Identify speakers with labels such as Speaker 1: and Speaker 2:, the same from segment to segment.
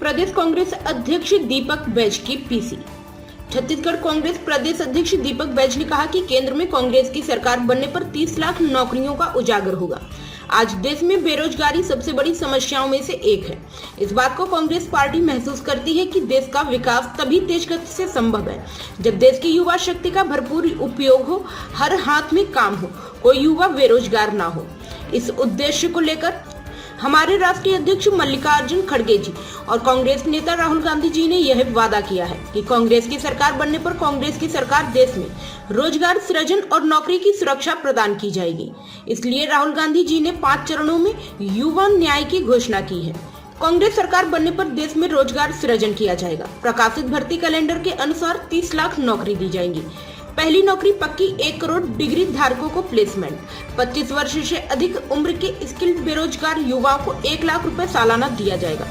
Speaker 1: प्रदेश कांग्रेस अध्यक्ष दीपक बैज की पीसी। छत्तीसगढ़ कांग्रेस प्रदेश अध्यक्ष दीपक बैज ने कहा कि केंद्र में कांग्रेस की सरकार बनने पर 30 लाख नौकरियों का उजागर होगा। आज देश में बेरोजगारी सबसे बड़ी समस्याओं में से एक है। इस बात को कांग्रेस पार्टी महसूस करती है कि देश का विकास तभी तेज गति से संभव है जब देश की युवा शक्ति का भरपूर उपयोग हो, हर हाथ में काम हो, कोई युवा बेरोजगार ना हो। इस उद्देश्य को लेकर हमारे राष्ट्रीय अध्यक्ष मल्लिकार्जुन खड़गे जी और कांग्रेस नेता राहुल गांधी जी ने यह वादा किया है कि कांग्रेस की सरकार बनने पर कांग्रेस की सरकार देश में रोजगार सृजन और नौकरी की सुरक्षा प्रदान की जाएगी। इसलिए राहुल गांधी जी ने 5 चरणों में युवा न्याय की घोषणा की है। कांग्रेस सरकार बनने पर देश में रोजगार सृजन किया जाएगा। प्रकाशित भर्ती कैलेंडर के अनुसार 30 लाख नौकरी दी जाएंगी। पहली नौकरी पक्की 1 करोड़ डिग्री धारकों को प्लेसमेंट। 25 वर्ष से अधिक उम्र के स्किल्ड बेरोजगार युवाओं को 1 लाख रुपए सालाना दिया जाएगा।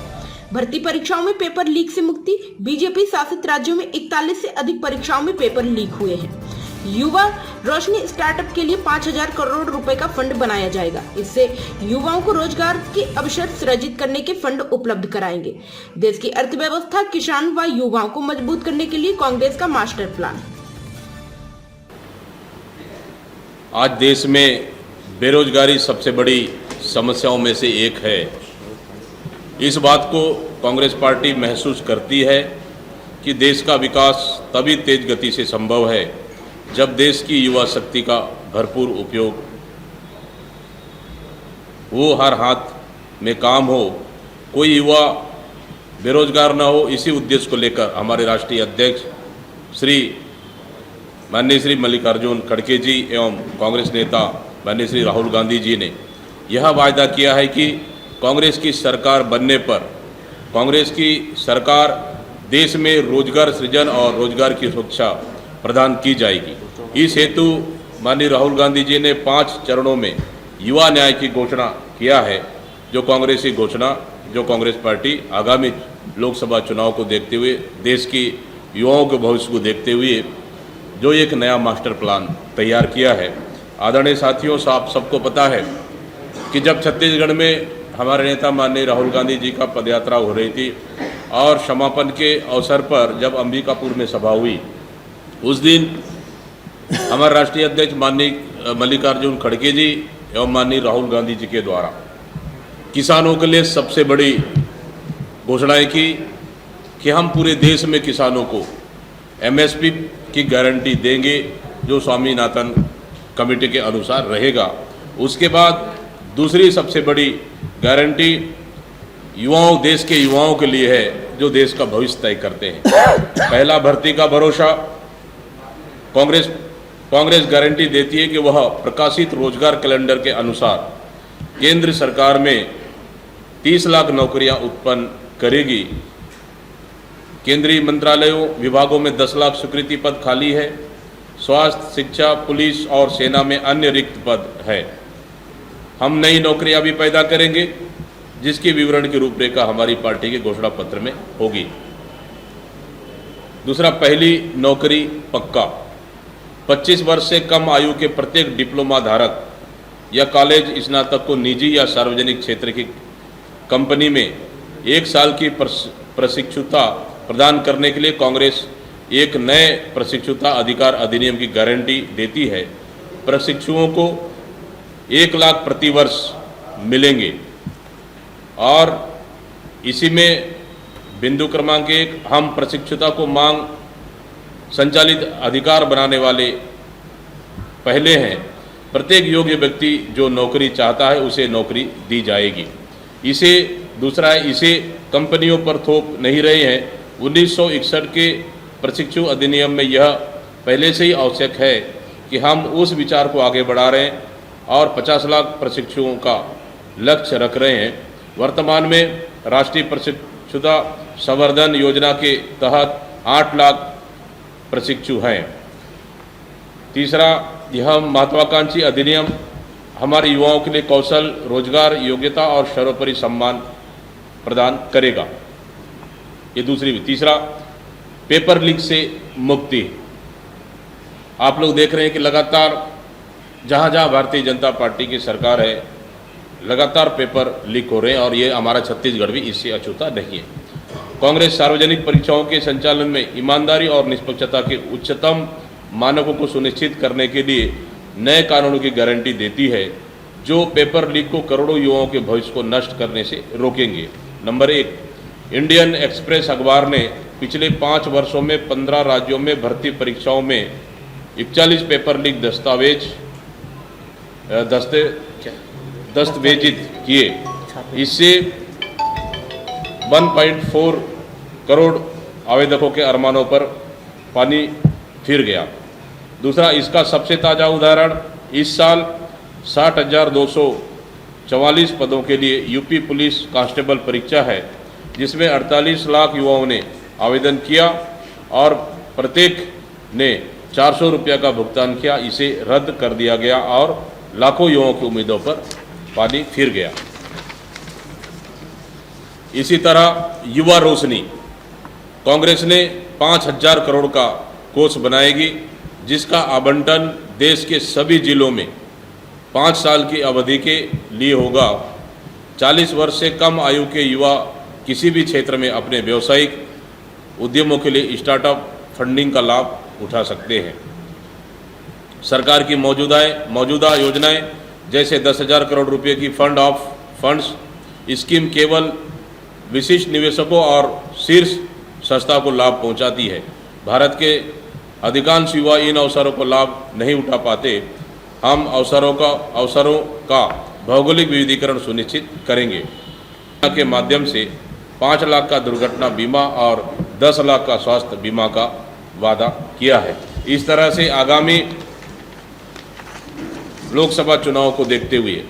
Speaker 1: भर्ती परीक्षाओं में पेपर लीक से मुक्ति। बीजेपी शासित राज्यों में 41 से अधिक परीक्षाओं में पेपर लीक हुए हैं। युवा रोशनी स्टार्टअप के लिए 5000 करोड़ रुपए का फंड बनाया जाएगा। इससे युवाओं को रोजगार के अवसर सृजित करने के फंड उपलब्ध कराएंगे। देश की अर्थव्यवस्था, किसान व युवाओं को मजबूत करने के लिए कांग्रेस का मास्टर प्लान।
Speaker 2: आज देश में बेरोजगारी सबसे बड़ी समस्याओं में से एक है। इस बात को कांग्रेस पार्टी महसूस करती है कि देश का विकास तभी तेज गति से संभव है जब देश की युवा शक्ति का भरपूर उपयोग हो, हर हाथ में काम हो, कोई युवा बेरोजगार न हो। इसी उद्देश्य को लेकर हमारे राष्ट्रीय अध्यक्ष माननीय श्री मल्लिकार्जुन खड़गे जी एवं कांग्रेस नेता माननीय श्री राहुल गांधी जी ने यह वायदा किया है कि कांग्रेस की सरकार बनने पर कांग्रेस की सरकार देश में रोजगार सृजन और रोजगार की सुरक्षा प्रदान की जाएगी। इस हेतु माननीय राहुल गांधी जी ने 5 चरणों में युवा न्याय की घोषणा किया है, जो कांग्रेस पार्टी आगामी लोकसभा चुनाव को देखते हुए, देश की युवाओं के भविष्य को देखते हुए जो एक नया मास्टर प्लान तैयार किया है। आदरणीय साथियों, आप सबको पता है कि जब छत्तीसगढ़ में हमारे नेता माननीय राहुल गांधी जी का पदयात्रा हो रही थी और समापन के अवसर पर जब अंबिकापुर में सभा हुई, उस दिन हमारे राष्ट्रीय अध्यक्ष माननीय मल्लिकार्जुन खड़गे जी एवं माननीय राहुल गांधी जी के द्वारा किसानों के लिए सबसे बड़ी घोषणाएं की कि हम पूरे देश में किसानों को MSP की गारंटी देंगे, जो स्वामीनाथन कमेटी के अनुसार रहेगा। उसके बाद दूसरी सबसे बड़ी गारंटी देश के युवाओं के लिए है, जो देश का भविष्य तय करते हैं। पहला भर्ती का भरोसा। कांग्रेस गारंटी देती है कि वह प्रकाशित रोजगार कैलेंडर के अनुसार केंद्र सरकार में 30 लाख नौकरियां उत्पन्न करेगी। केंद्रीय मंत्रालयों विभागों में 10 लाख स्वीकृति पद खाली है। स्वास्थ्य, शिक्षा, पुलिस और सेना में अन्य रिक्त पद है। हम नई नौकरियां भी पैदा करेंगे, जिसकी विवरण की रूपरेखा हमारी पार्टी के घोषणा पत्र में होगी। दूसरा, पहली नौकरी पक्का। 25 वर्ष से कम आयु के प्रत्येक डिप्लोमा धारक या कॉलेज स्नातक को निजी या सार्वजनिक क्षेत्र की कंपनी में 1 साल की प्रशिक्षुता प्रदान करने के लिए कांग्रेस एक नए प्रशिक्षुता अधिकार अधिनियम की गारंटी देती है। प्रशिक्षुओं को 1 लाख प्रति वर्ष मिलेंगे। और इसी में बिंदु क्रमांक 1, हम प्रशिक्षुता को मांग संचालित अधिकार बनाने वाले पहले हैं। प्रत्येक योग्य व्यक्ति जो नौकरी चाहता है उसे नौकरी दी जाएगी। दूसरा है, इसे कंपनियों पर थोप नहीं रहे हैं। 1961 के प्रशिक्षु अधिनियम में यह पहले से ही आवश्यक है कि हम उस विचार को आगे बढ़ा रहे हैं और 50 लाख प्रशिक्षुओं का लक्ष्य रख रहे हैं। वर्तमान में राष्ट्रीय प्रशिक्षुता संवर्धन योजना के तहत 8 लाख प्रशिक्षु हैं। तीसरा, यह महत्वाकांक्षी अधिनियम हमारे युवाओं के लिए कौशल, रोजगार, योग्यता और सर्वोपरि सम्मान प्रदान करेगा। ये दूसरी भी। तीसरा, पेपर लीक से मुक्ति। आप लोग देख रहे हैं कि लगातार जहाँ जहाँ भारतीय जनता पार्टी की सरकार है, लगातार पेपर लीक हो रहे हैं और ये हमारा छत्तीसगढ़ भी इससे अछूता नहीं है। कांग्रेस सार्वजनिक परीक्षाओं के संचालन में ईमानदारी और निष्पक्षता के उच्चतम मानकों को सुनिश्चित करने के लिए नए कानूनों की गारंटी देती है, जो पेपर लीक को करोड़ों युवाओं के भविष्य को नष्ट करने से रोकेंगे। नंबर 1, इंडियन एक्सप्रेस अखबार ने पिछले 5 वर्षों में 15 राज्यों में भर्ती परीक्षाओं में 41 पेपर लीक दस्तावेजित किए। इससे 1.4 करोड़ आवेदकों के अरमानों पर पानी फिर गया। दूसरा, इसका सबसे ताज़ा उदाहरण इस साल 60,244 पदों के लिए यूपी पुलिस कांस्टेबल परीक्षा है, जिसमें 48 लाख युवाओं ने आवेदन किया और प्रत्येक ने 400 रुपया का भुगतान किया। इसे रद्द कर दिया गया और लाखों युवाओं की उम्मीदों पर पानी फिर गया। इसी तरह युवा रोशनी, कांग्रेस ने 5,000 करोड़ का कोष बनाएगी, जिसका आवंटन देश के सभी जिलों में 5 साल की अवधि के लिए होगा। 40 वर्ष से कम आयु के युवा किसी भी क्षेत्र में अपने व्यावसायिक उद्यमों के लिए स्टार्टअप फंडिंग का लाभ उठा सकते हैं। सरकार की मौजूदा योजनाएं जैसे 10,000 करोड़ रुपए की फंड ऑफ फंड्स स्कीम केवल विशिष्ट निवेशकों और शीर्ष संस्था को लाभ पहुंचाती है। भारत के अधिकांश युवा इन अवसरों को लाभ नहीं उठा पाते। हम अवसरों का भौगोलिक विविधीकरण सुनिश्चित करेंगे। के माध्यम से 5 लाख का दुर्घटना बीमा और 10 लाख का स्वास्थ्य बीमा का वादा किया है। इस तरह से आगामी लोकसभा चुनाव को देखते हुए